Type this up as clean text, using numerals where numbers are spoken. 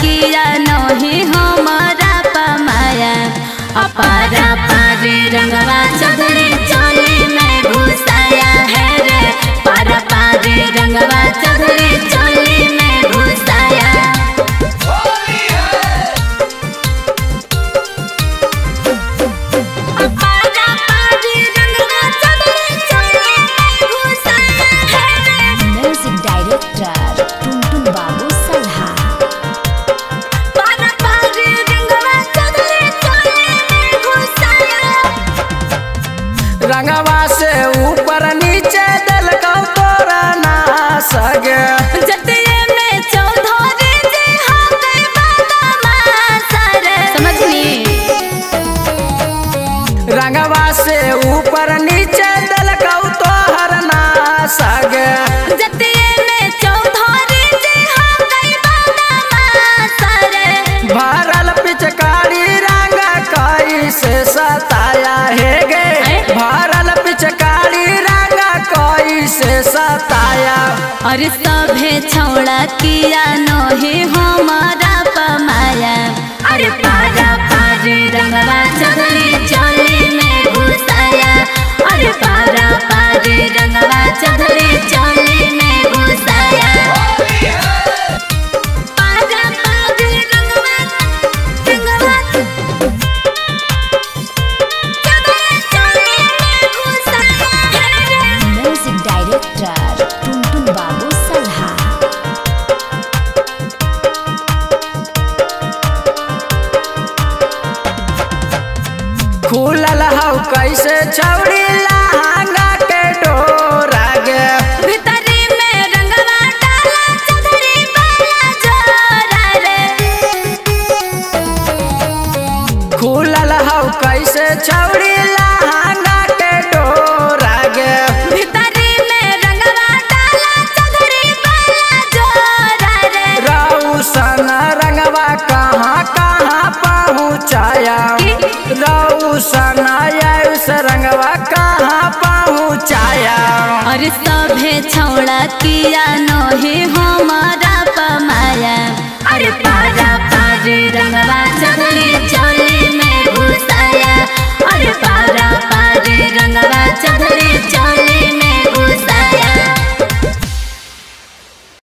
किया नहीं हमारा पमाया। अपारा पारी रंगवा चौधरी चोली में घुसाया है रे। पारा पारी रंगवा चौधरी चोली में घुसाया। अपारा पारी रंगवा चौधरी चोली में घुसाया है रे। म्यूजिक डायरेक्टर टुनटुन बाबू सल्हा। पारा पारी रंगवा चौधरी चोली में घुसाया। रंगवा से ऊपर नीचे दिल का तोरा ना सगे। जतिये में चौधरी जी हो गई बदमाश रे। समझनी रंगवा से ऊपर नीचे दिल का तोहर ना सगे। जतिये में चौधरी जी हो गई बदमाश रे। भरल पिचकारी रंग कैसे सताया है गे। भरल पिचकारी रंग कैसे सताया। और सभे छौड़ा किया नहीं हमारा पमाया। अरे पारा पारी रंगवा चौधरी चोली में घुसाया। अरे पारा पारी रंगवा चौधरी चोली में घुसाया। पारा पारी रंगवा चौधरी चोली में घुसाया है रे। म्यूजिक डायरेक्टर टुनटुन बाबू सल्हा। खुलल हौ कैसे छौड़ी लहंगा के डोरा गे। भीतरी में रंगवा डाला चौधरी बाला जोरा रे। खुलल हौ कैसे छौड़ी लहंगा के डोरा गे। भीतरी में रंगवा डाला चौधरी बाला जोरा रे। रौशन रंगवा कहाँ कहाँ पहुँचाया। रौशन आयुष रंगवा कहाँ पहुँचाया। और सभे छौड़ा किया नहीं हमारा